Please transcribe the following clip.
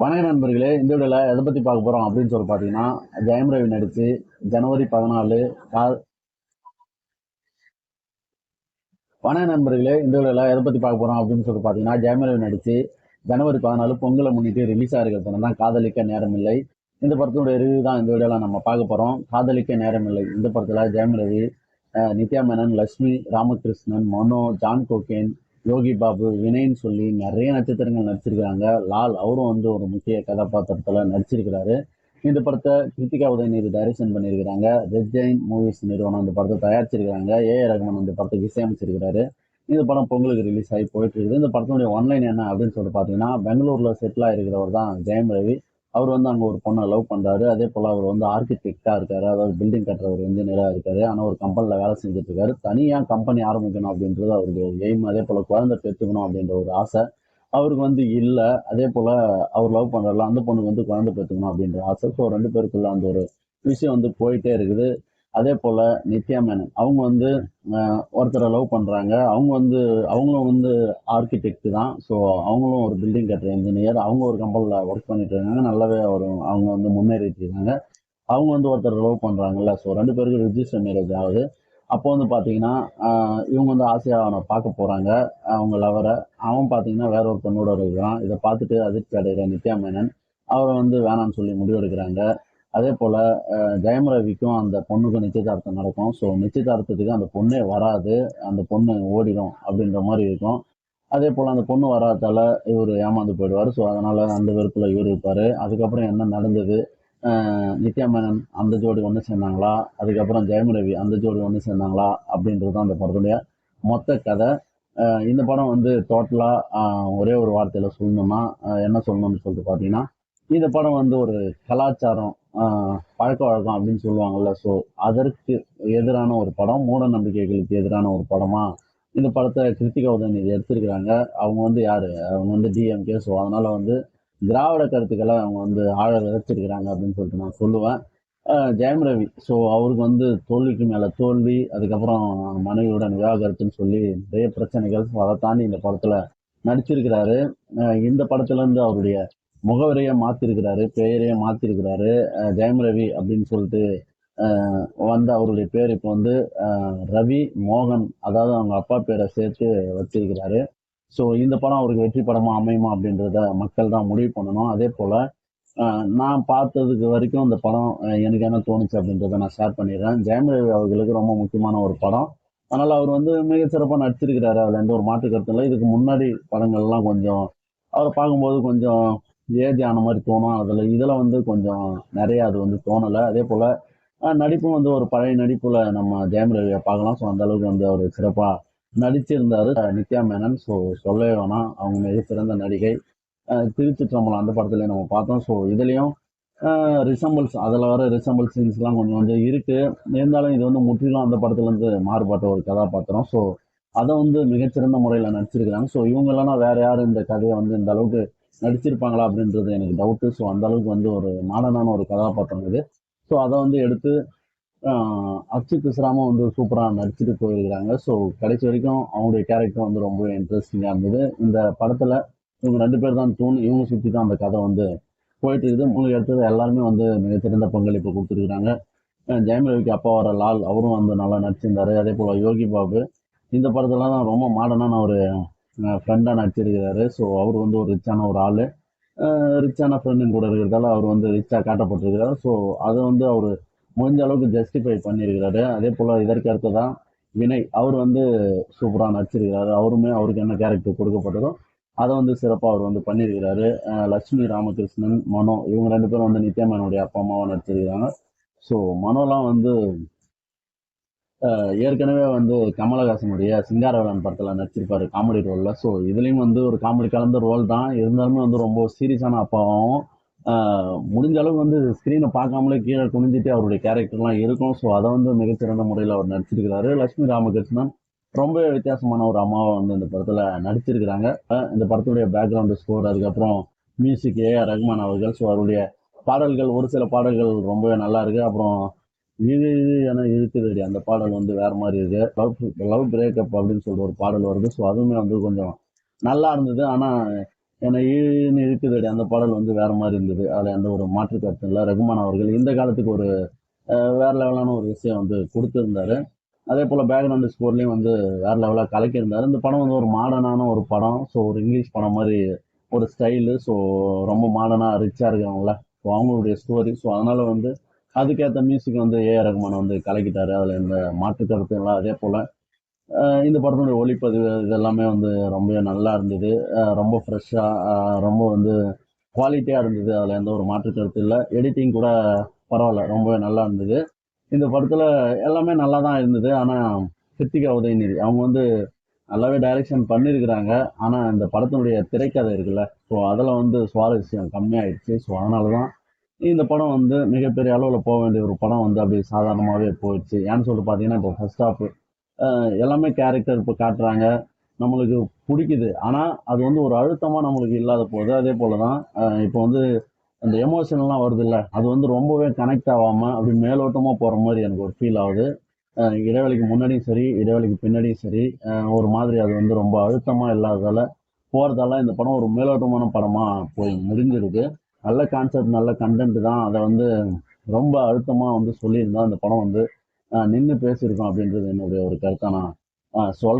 வணக்க நண்பர்களே, இந்த வீடியோல எதை பத்தி பார்க்க போறோம் அப்படின்னு சொல்லி பார்த்தீங்கன்னா, ஜெயம் ரவி நடிச்சு ஜனவரி 14 கா வணக்க நண்பர்களே, இந்த வீடியோல எதை பத்தி பார்க்க போறோம் அப்படின்னு சொல்லி பார்த்தீங்கன்னா, ஜெயம் ரவி நடிச்சு ஜனவரி 14 பொங்கலை முன்னிட்டு ரிலீஸ் ஆகிருக்கிற படம் தான் காதலிக்க நேரமில்லை. இந்த படத்தினுடைய ரிவ்யூ தான் இந்த வீடியோல நம்ம பார்க்க போறோம். காதலிக்க நேரமில்லை இந்த படத்துல ஜெயம் ரவி, நித்யா மேனன், லட்சுமி ராமகிருஷ்ணன், மனோ, ஜான் கோகேன், யோகி பாபு, வினய்ன்னு சொல்லி நிறைய நட்சத்திரங்கள் நடிச்சிருக்காங்க. லால் அவரும் வந்து ஒரு முக்கிய கதாபாத்திரத்துல நடிச்சிருக்கிறாரு. இந்த படத்தை கிருத்திகா உதயநிதி டைரக்ஷன் பண்ணியிருக்கிறாங்க. ரெட் ஜெயின் மூவிஸ் நிறுவனம் இந்த படத்தை தயாரிச்சிருக்காங்க. ரகுமான் இந்த படத்துக்கு இசையமைச்சிருக்கிறாரு. இந்த படம் பொங்கலுக்கு ரிலீஸ் ஆகி போயிட்டு இருக்குது. இந்த படத்தினுடைய ஒன்லைன் என்ன அப்படின்னு சொல்லிட்டு பார்த்தீங்கன்னா, பெங்களூர்ல செட்டில் ஆயிருக்கிறவர் தான் ஜெயம் ரவி. அவர் வந்து அங்கே ஒரு பொண்ணை லவ் பண்றாரு. அதே போல அவர் வந்து ஆர்கிடெக்டா இருக்காரு, அதாவது பில்டிங் கட்டுற ஒரு இன்ஜினியரா இருக்காரு. ஆனால் ஒரு கம்பெனில வேலை செஞ்சுட்டு இருக்காரு. தனியா கம்பெனி ஆரம்பிக்கணும் அப்படின்றது அவருடைய எய்ம். அதே போல குழந்தை பெற்றுக்கணும் அப்படின்ற ஒரு ஆசை அவருக்கு வந்து இல்ல. அதே போல அவர் லவ் பண்றாருல அந்த பொண்ணுக்கு வந்து குழந்தை பெற்றுக்கணும் அப்படின்ற ஆசை. ஸோ 2 பேருக்குள்ள அந்த ஒரு விஷயம் வந்து போயிட்டே இருக்குது. அதே போல நித்யா மேனன் அவங்க வந்து ஒருத்தரை லவ் பண்றாங்க. அவங்க வந்து அவங்களும் வந்து ஆர்கிடெக்ட் தான். ஸோ அவங்களும் ஒரு பில்டிங் கட்டுற இன்ஜினியர். அவங்க ஒரு கம்பெனில ஒர்க் பண்ணிட்டு இருக்காங்க. நல்லாவே அவங்க வந்து முன்னேறிட்டு இருக்காங்க. அவங்க வந்து ஒருத்தர் லவ் பண்றாங்கல்ல. ஸோ 2 பேருக்கு ரிஜிஸ்டர் மேரேஜ் ஆகுது. அப்போ வந்து பார்த்தீங்கன்னா, இவங்க வந்து ஆசையா அவன பார்க்க போறாங்க. அவங்க லவர. அவன் பார்த்தீங்கன்னா வேற ஒரு பெண்ணோட இருக்கிறான். இத பார்த்துட்டு அதிர்ச்சி அடைகிற நித்யா மேனன், அவர வந்து வேணான்னு சொல்லி முடிவெடுக்கிறாங்க. அதே போல ஜெயம் ரவிக்கும் அந்த பொண்ணுக்கும் நிச்சயதார்த்தம் நடக்கும். ஸோ நிச்சயதார்த்தத்துக்கு அந்த பொண்ணே வராது. அந்த பொண்ணு ஓடிடும் அப்படின்ற மாரி இருக்கும். அதே போல அந்த பொண்ணு வராததால இவரு ஏமாந்து போயிடுவாரு. ஸோ அதனால அந்த வெறுப்புல இவரு இருப்பாரு. அதுக்கப்புறம் என்ன நடந்தது? நித்யா மேனன் அந்த ஜோடி ஒன்று சேர்ந்தாங்களா? அதுக்கப்புறம் ஜெயம் ரவி அந்த ஜோடி ஒன்று சேர்ந்தாங்களா? அப்படின்றது தான் அந்த படத்துடைய மொத்த கதை. இந்த படம் வந்து டோட்டலா ஒரே ஒரு வார்த்தையில சொல்லணும்னா என்ன சொல்லணும்னு சொல்லிட்டு பார்த்தீங்கன்னா, இந்த படம் வந்து ஒரு கலாச்சாரம், பழக்க வழக்கம் அப்படின்னு சொல்லுவாங்கல்ல. ஸோ அதற்கு எதிரான ஒரு படம். மூட நம்பிக்கைகளுக்கு எதிரான ஒரு படமா இந்த படத்தை கிருத்திகா உதயநிதி எடுத்திருக்கிறாங்க. அவங்க வந்து யாரு? அவங்க வந்து டிஎம்கே. ஸோ அதனால வந்து திராவிட கருத்துக்களை அவங்க வந்து ஆழ விதைச்சிருக்கிறாங்க அப்படின்னு சொல்லிட்டு நான் சொல்லுவேன். ஜெயம் ரவி ஸோ அவருக்கு வந்து தோல்விக்கு மேல தோல்வி, அதுக்கப்புறம் மனைவியுடன் விவாகரத்துன்னு சொல்லி நிறைய பிரச்சனைகள். ஸோ அதை தாண்டி இந்த படத்துல நடிச்சிருக்கிறாரு. இந்த படத்துல இருந்து அவருடைய முகவரையே மாத்திருக்கிறாரு, பெயரையே மாத்திருக்கிறாரு. ஜெயம் ரவி அப்படின்னு சொல்லிட்டு வந்து அவருடைய பேர் இப்போ வந்து ரவி மோகன், அதாவது அவங்க அப்பா பேரை சேர்த்து வச்சிருக்கிறாரு. ஸோ இந்த படம் அவருக்கு வெற்றி படமா அமையுமா அப்படின்றத மக்கள் தான் முடிவு பண்ணணும். அதே போல நான் பார்த்ததுக்கு வரைக்கும் இந்த படம் எனக்கு என்ன தோணுச்சு அப்படின்றத நான் ஷேர் பண்ணிடுறேன். ஜெயம் ரவி அவர்களுக்கு ரொம்ப முக்கியமான ஒரு படம். அதனால அவர் வந்து மிக சிறப்பா நடிச்சிருக்கிறாரு. அதுல எந்த ஒரு மாற்று கருத்தும் இல்லை. இதுக்கு முன்னாடி படங்கள்லாம் கொஞ்சம் அவரை பார்க்கும்போது கொஞ்சம் ஏஜ் ஆன மாதிரி தோணும். இதுல வந்து கொஞ்சம் நிறைய அது வந்து தோணல. அதே போல நடிப்பும் வந்து ஒரு பழைய நடிப்புல நம்ம ஜெயம் ரவியை பார்க்கலாம். ஸோ அந்த அளவுக்கு வந்து அவர் சிறப்பா நடிச்சிருந்தாரு. நித்யா மேனன் ஸோ சொல்லவே வேணாம். அவங்க மிகச்சிறந்த நடிகை. திருச்சிற்றம்பலம் அந்த படத்துல நம்ம பார்த்தோம். ஸோ இதுலயும் ரிசம்பிள்ஸ் அதில் வர ரிசம்பிள் சீன்ஸ்லாம் கொஞ்சம் கொஞ்சம் இருக்கு. இருந்தாலும் இது வந்து முற்றிலும் அந்த படத்துல இருந்து மாறுபட்ட ஒரு கதாபாத்திரம். ஸோ அதை வந்து மிகச்சிறந்த முறையில் நடிச்சிருக்கிறாங்க. ஸோ இவங்க இல்லைன்னா வேற யாரும் இந்த கதையை வந்து இந்த அளவுக்கு நடிச்சிருப்பாங்களா அப்படின்றது எனக்கு டவுட்டு. ஸோ அந்த அளவுக்கு வந்து ஒரு மாடர்னான ஒரு கதாபாத்திரம் இது. ஸோ அதை வந்து எடுத்து அச்சு பிசுறாம வந்து சூப்பரா நடிச்சுட்டு போயிருக்கிறாங்க. ஸோ கடைசி வரைக்கும் அவங்களுடைய கேரக்டர் வந்து ரொம்ப இன்ட்ரெஸ்டிங்கா இருந்தது. இந்த படத்துல இவங்க 2 பேர் தான் தூண். இவங்க சுத்தி தான் அந்த கதை வந்து போயிட்டு இருக்குது. 3 இடத்துல எல்லாருமே வந்து மிகச்சிறந்த பங்களிப்பு கொடுத்துருக்காங்க. ஜெயம் ரவிக்கு அப்பா வர லால் அவரும் வந்து நல்லா நடிச்சிருந்தாரு. அதே போல யோகி பாபு இந்த படத்துல தான் ரொம்ப மாடர்னான ஒரு ஃப்ரெண்டா நடிச்சிருக்கிறாரு. ஸோ அவர் வந்து ஒரு ரிச்சான ஒரு ஆளு. ரிச்சான ஃப்ரெண்டும் கூட இருக்கிறதால அவர் வந்து ரிச்சா காட்டப்பட்டிருக்கிறார். ஸோ அதை வந்து அவர் முடிஞ்ச அளவுக்கு ஜஸ்டிஃபை பண்ணியிருக்கிறாரு. அதே போல இதற்கு அடுத்ததான் வினய் அவர் வந்து சூப்பரா நடிச்சிருக்கிறாரு. அவருமே அவருக்கு என்ன கேரக்டர் கொடுக்கப்பட்டதோ அதை வந்து சிறப்பா அவர் வந்து பண்ணியிருக்கிறாரு. லட்சுமி ராமகிருஷ்ணன், மனோ இவங்க 2 பேரும் வந்து நித்யா மேனனுடைய அப்பா அம்மாவா நடிச்சிருக்கிறாங்க. ஸோ மனோலாம் வந்து ஏற்கனவே வந்து கமலஹாசனுடைய சிங்காரவேலன் படத்துல நடிச்சிருப்பாரு காமெடி ரோல்ல. ஸோ இதுலயும் வந்து ஒரு காமெடி கலந்த ரோல் தான். இருந்தாலுமே வந்து ரொம்ப சீரியஸான அப்பாவும் முடிஞ்ச அளவுக்கு வந்து ஸ்கிரீனை பார்க்காமலே கீழே குனிஞ்சிட்டு அவருடைய கேரக்டர்லாம் இருக்கும். ஸோ அதை வந்து மிகச்சிறந்த முறையில் அவர் நடிச்சிருக்கிறாரு. லட்சுமி ராமகிருஷ்ணன் ரொம்ப வித்தியாசமான ஒரு அம்மாவை வந்து இந்த படத்துல நடிச்சிருக்கிறாங்க. இந்த படத்துடைய பேக்ரவுண்ட் ஸ்கோர், அதுக்கப்புறம் மியூசிக் ரகுமான் அவர்கள். ஸோ அவருடைய பாடல்கள் ஒரு சில பாடல்கள் ரொம்பவே நல்லா இருக்கு. அப்புறம் இது இது என இருக்குதுடி அந்த பாடல் வந்து வேற மாதிரி இருக்கு. லவ் பிரேக்கப் அப்படின்னு சொல்லிட்டு ஒரு பாடல் வருது. ஸோ அதுவுமே வந்து கொஞ்சம் நல்லா இருந்தது. ஆனா ஏன்னா ஈன்னு இருக்குதடி அந்த பாடல் வந்து வேற மாதிரி இருந்தது. அதுல எந்த ஒரு மாற்று கருத்தும் இல்ல. ரகுமான் அவர்கள் இந்த காலத்துக்கு ஒரு வேற லெவலான ஒரு விஷயம் வந்து கொடுத்திருந்தாரு. அதே போல பேக்ரவுண்ட் ஸ்கோர்லயும் வந்து வேற லெவலா கலக்கியிருந்தாரு. இந்த படம் வந்து ஒரு மாடர்னான ஒரு படம். ஸோ ஒரு இங்கிலீஷ் படம் மாதிரி ஒரு ஸ்டைலு. ஸோ ரொம்ப மாடர்னா ரிச்சா இருக்கிறவங்கள ஸோ அவங்களுடைய ஸ்டோரி. ஸோ அதனால வந்து அதுக்கேற்ற மியூசிக் வந்து ஏஆர் ரகுமான் வந்து கலக்கிட்டாரு. அதுல எந்த மாற்று கருத்தும் இல்லை. அதே போல இந்த படத்தினுடைய ஒளிப்பதிவு இது எல்லாமே வந்து ரொம்பவே நல்லா இருந்தது. ரொம்ப ஃப்ரெஷ்ஷா ரொம்ப வந்து குவாலிட்டியா இருந்தது. அதுல எந்த ஒரு மாற்று கருத்து இல்லை. எடிட்டிங் கூட பரவாயில்ல, ரொம்பவே நல்லா இருந்தது. இந்த படத்துல எல்லாமே நல்லா தான் இருந்தது. ஆனா கிருத்திகா உதயநிதி அவங்க வந்து நல்லாவே டைரக்ஷன் பண்ணியிருக்கிறாங்க. ஆனா இந்த படத்தினுடைய திரைக்கதை இருக்குல்ல, ஸோ அதில் வந்து சுவாரஸ்யம் கம்மியாயிடுச்சு. ஸோ அதனால தான் இந்த படம் வந்து மிகப்பெரிய அளவில் போக வேண்டிய ஒரு படம் வந்து அப்படி சாதாரணமாகவே போயிடுச்சு. ஏன்னு சொல்லிட்டு பார்த்தீங்கன்னா இப்போ ஃபர்ஸ்ட் ஹாஃப் எல்லாமே கேரக்டர் இப்போ காட்டுறாங்க, நம்மளுக்கு பிடிக்குது. ஆனால் அது வந்து ஒரு அழுத்தமாக நம்மளுக்கு இல்லாத போகுது. அதே போல தான் இப்போ வந்து அந்த எமோஷன்லாம் வருது இல்லை, அது வந்து ரொம்பவே கனெக்ட் ஆகாமல் அப்படி மேலோட்டமாக போகிற மாதிரி எனக்கு ஒரு ஃபீல் ஆகுது. இடைவெளிக்கு முன்னாடியும் சரி, இடைவெளிக்கு பின்னாடியும் சரி, ஒரு மாதிரி அது வந்து ரொம்ப அழுத்தமா இல்லாததால, போறதால இந்த படம் ஒரு மேலோட்டமான படமா போய் முடிஞ்சிருக்கு. நல்ல கான்செப்ட், நல்ல கண்டென்ட் தான். அதை வந்து ரொம்ப அழுத்தமா வந்து சொல்லியிருந்தா அந்த படம் வந்து நின்னு பேசியிருக்கும் அப்படின்றது என்னுடைய ஒரு கருத்தா நான் சொல்றேன்.